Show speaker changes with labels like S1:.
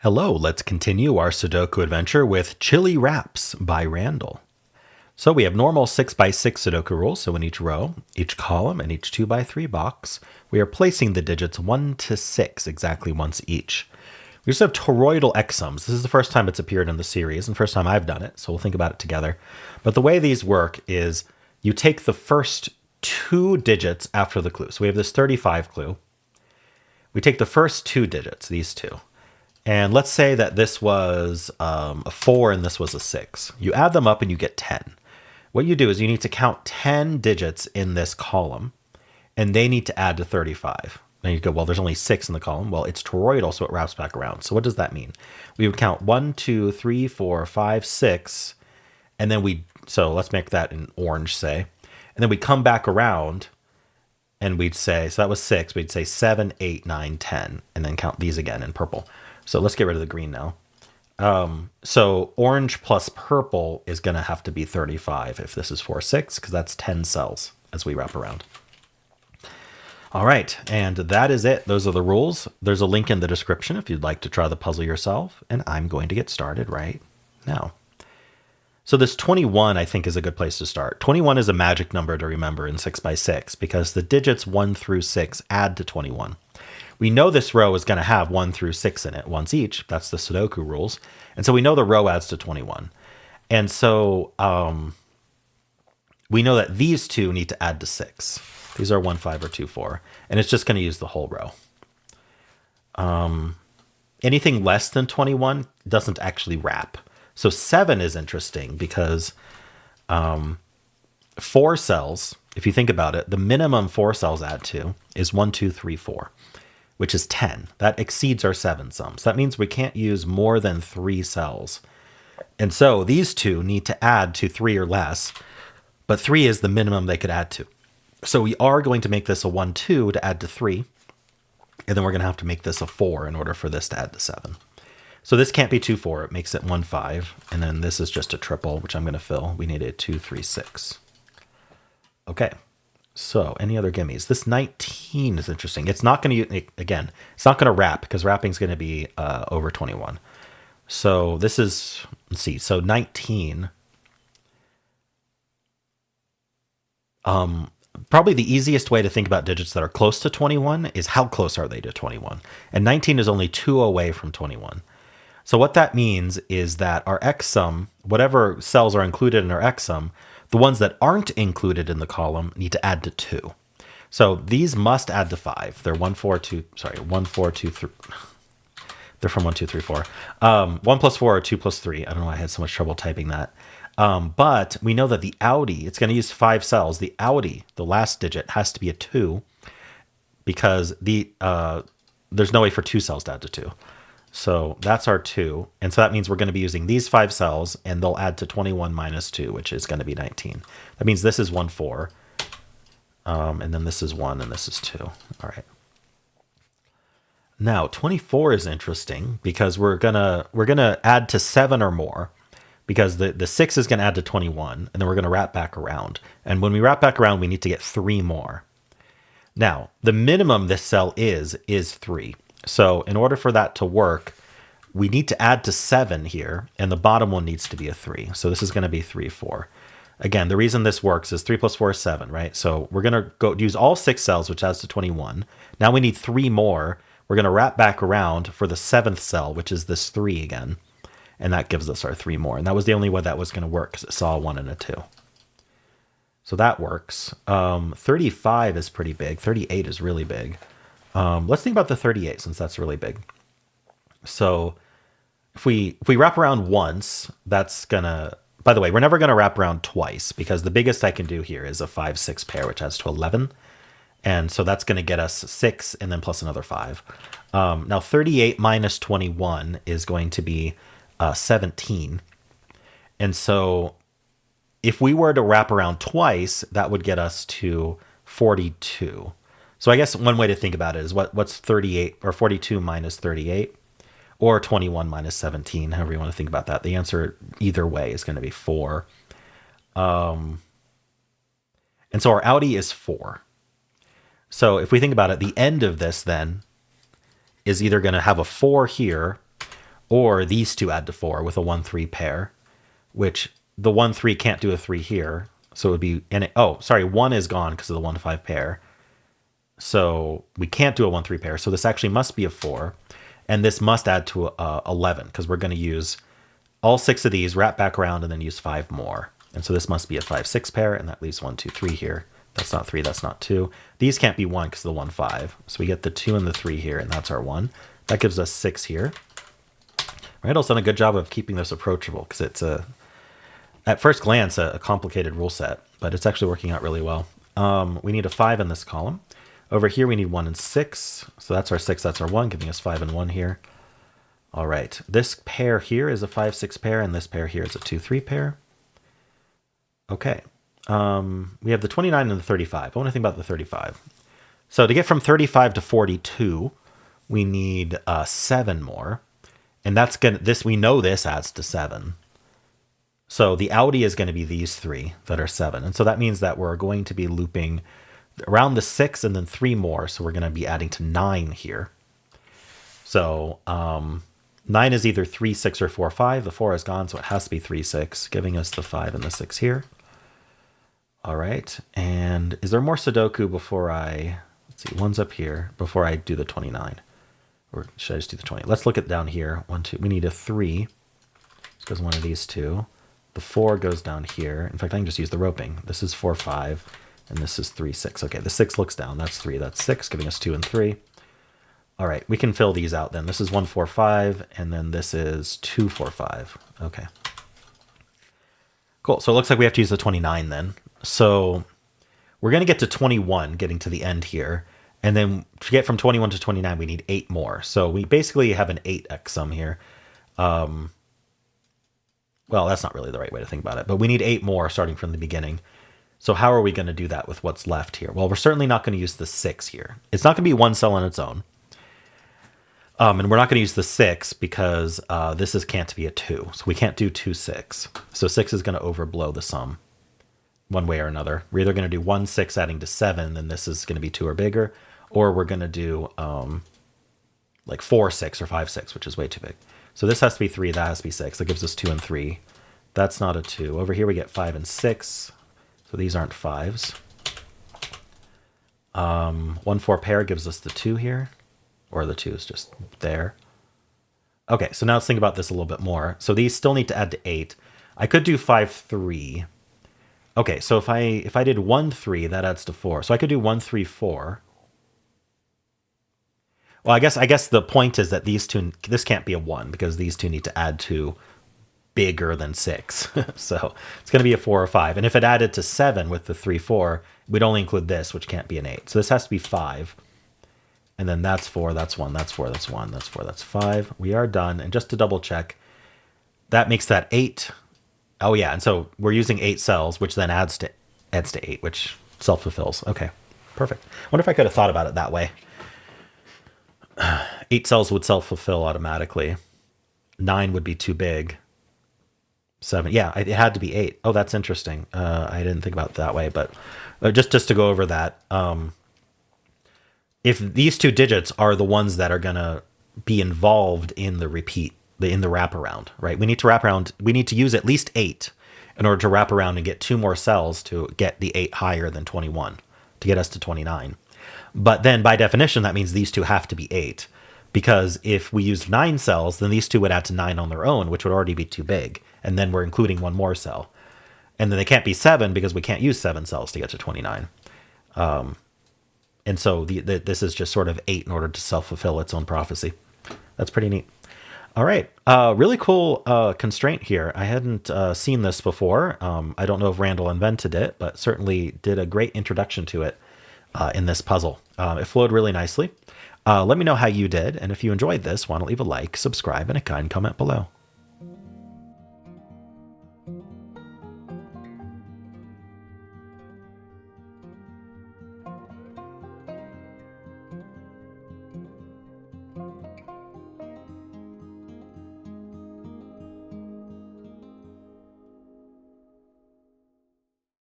S1: Hello, let's continue our Sudoku adventure with Chili Wraps by Randall. So we have normal 6x6 Sudoku rules, so in each row, each column, and each 2x3 box, we are placing the digits 1 to 6 exactly once each. We just have toroidal exsums. This is the first time it's appeared in the series, and first time I've done it, so we'll think about it together. But the way these work is you take the first two digits after the clue. So we have this 35 clue. We take the first two digits, these two. And let's say that this was a 4 and this was a 6. You add them up and you get 10. What you do is you need to count 10 digits in this column, and they need to add to 35. Now you go, well, there's only 6 in the column. Well, it's toroidal, so it wraps back around. So what does that mean? We would count 1, 2, 3, 4, 5, 6, and then so let's make that in orange, say. And then we come back around and we'd say, so that was 6, we'd say 7, 8, 9, 10, and then count these again in purple. So let's get rid of the green now. So orange plus purple is going to have to be 35 if this is 4, 6, because that's 10 cells as we wrap around. All right, and that is it. Those are the rules. There's a link in the description if you'd like to try the puzzle yourself, and I'm going to get started right now. So this 21, I think, is a good place to start. 21 is a magic number to remember in 6x6 because the digits 1 through 6 add to 21. We know this row is going to have 1 through 6 in it, once each. That's the Sudoku rules. And so we know the row adds to 21. And so we know that these two need to add to 6. These are 1, 5, or 2, 4. And it's just going to use the whole row. Anything less than 21 doesn't actually wrap. So 7 is interesting because 4 cells, if you think about it, the minimum 4 cells add to is 1, 2, 3, 4. Which is 10. That exceeds our 7 sums. That means we can't use more than 3 cells. And so these two need to add to 3 or less, but 3 is the minimum they could add to. So we are going to make this a 1, 2 to add to 3, and then we're going to have to make this a 4 in order for this to add to 7. So this can't be 2, 4. It makes it 1, 5, and then this is just a triple, which I'm going to fill. We need a 2, 3, 6. Okay. So, any other gimmies? This 19 is interesting. It's not going to, again, it's not going to wrap because wrapping is going to be over 21. So, this is, let's see, so 19. Probably the easiest way to think about digits that are close to 21 is how close are they to 21? And 19 is only 2 away from 21. So, what that means is that our x sum, whatever cells are included in our x sum, the ones that aren't included in the column need to add to 2. So these must add to 5. They're 1, 4, 2, 3. They're from 1, 2, 3, 4. 1 plus 4 or 2 plus 3. I don't know why I had so much trouble typing that. But we know that the outie, it's going to use 5 cells. The outie, the last digit, has to be a 2 because there's no way for 2 cells to add to 2. So that's our 2. And so that means we're going to be using these 5 cells, and they'll add to 21 minus 2, which is going to be 19. That means this is 1, 4. And then this is 1, and this is 2. All right. Now, 24 is interesting because we're gonna add to 7 or more because the 6 is going to add to 21, and then we're going to wrap back around. And when we wrap back around, we need to get 3 more. Now, the minimum this cell is 3. So in order for that to work, we need to add to 7 here, and the bottom one needs to be a 3. So this is going to be 3, 4. Again, the reason this works is 3 plus 4 is 7, right? So we're going to go use all 6 cells, which adds to 21. Now we need 3 more. We're going to wrap back around for the 7th cell, which is this 3 again. And that gives us our 3 more. And that was the only way that was going to work because it saw a 1 and a 2. So that works. 35 is pretty big. 38 is really big. Let's think about the 38 since that's really big. So if we wrap around once, that's gonna, by the way, we're never gonna wrap around twice because the biggest I can do here is a 5, 6 pair, which adds to 11. And so that's gonna get us 6 and then plus another 5. Now 38 minus 21 is going to be 17. And so if we were to wrap around twice, that would get us to 42. So I guess one way to think about it is what's 38 or 42 minus 38 or 21 minus 17, however you want to think about that. The answer either way is going to be 4. And so our outie is 4. So if we think about it, the end of this then is either going to have a 4 here or these two add to 4 with a 1-3 pair, which the 1-3 can't do a 3 here. So it would be, oh, sorry, 1 is gone because of the 1-5 pair. So we can't do a 1-3 pair. So this actually must be a 4. And this must add to 11 because we're going to use all 6 of these, wrap back around, and then use 5 more. And so this must be a 5-6 pair, and that leaves 1, 2, 3 here. That's not 3, that's not 2. These can't be 1 because of the 1-5. So we get the 2 and the 3 here, and that's our 1. That gives us 6 here. Randall's done a good job of keeping this approachable because it's at first glance, a complicated rule set, but it's actually working out really well. We need a 5 in this column. Over here, we need 1 and 6. So that's our 6, that's our 1, giving us 5 and 1 here. All right, this pair here is a 5-6 pair, and this pair here is a 2-3 pair. Okay, we have the 29 and the 35. I want to think about the 35. So to get from 35 to 42, we need 7 more. And that's gonna, we know this adds to 7. So the outie is going to be these 3 that are 7. And so that means that we're going to be looping around the 6 and then 3 more. So we're going to be adding to 9 here. So 9 is either 3, 6, or 4, 5. The 4 is gone, so it has to be 3, 6, giving us the 5 and the 6 here. All right. And is there more Sudoku before I, let's see, 1's up here, before I do the 29? Or should I just do the 20? Let's look at down here. 1, 2. We need a 3. This goes one of these 2. The 4 goes down here. In fact, I can just use the roping. This is 4, 5, and this is 3, 6. Okay, the 6 looks down. That's 3, that's 6, giving us 2 and 3. All right, we can fill these out then. This is 1, 4, 5, and then this is 2, 4, 5. Okay. Cool, so it looks like we have to use the 29 then. So we're going to get to 21, getting to the end here. And then to get from 21 to 29, we need 8 more. So we basically have an 8x sum here. Well, that's not really the right way to think about it, but we need 8 more starting from the beginning. So how are we going to do that with what's left here? Well, we're certainly not going to use the 6 here. It's not going to be one cell on its own. And we're not going to use the 6 because this can't be a 2. So we can't do 2, 6. So 6 is going to overblow the sum one way or another. We're either going to do 1, 6 adding to 7, then this is going to be 2 or bigger, or we're going to do like 4, 6 or 5, 6, which is way too big. So this has to be 3, that has to be 6. That gives us 2 and 3. That's not a 2. Over here we get 5 and 6. So these aren't 5s. 1, 4 pair gives us the 2 here. Or the 2 is just there. Okay, so now let's think about this a little bit more. So these still need to add to 8. I could do 5, 3. Okay, so if I did 1, 3, that adds to 4. So I could do 1, 3, 4. Well, I guess the point is that these two, this can't be a 1 because these two need to add to bigger than 6. So it's going to be a 4 or 5. And if it added to 7 with the 3, 4, we'd only include this, which can't be an 8. So this has to be 5. And then that's 4, that's 1, that's 4, that's 1, that's 4, that's 5. We are done. And just to double check, that makes that 8. Oh yeah, and so we're using 8 cells, which then adds to 8, which self-fulfills. Okay, perfect. I wonder if I could have thought about it that way. 8 cells would self-fulfill automatically. 9 would be too big. 7, yeah, it had to be 8. Oh, that's interesting. I didn't think about it that way, but just to go over that, if these 2 digits are the ones that are going to be involved in the repeat, in the wraparound, right? We need to wrap around, we need to use at least 8 in order to wrap around and get 2 more cells to get the 8 higher than 21, to get us to 29. But then by definition, that means these 2 have to be 8, because if we used 9 cells, then these 2 would add to 9 on their own, which would already be too big. And then we're including 1 more cell. And then they can't be 7 because we can't use 7 cells to get to 29. And so this is just sort of 8 in order to self-fulfill its own prophecy. That's pretty neat. All right. Really cool constraint here. I hadn't seen this before. I don't know if Randall invented it, but certainly did a great introduction to it in this puzzle. It flowed really nicely. Let me know how you did. And if you enjoyed this, why don't leave a like, subscribe, and a kind comment below.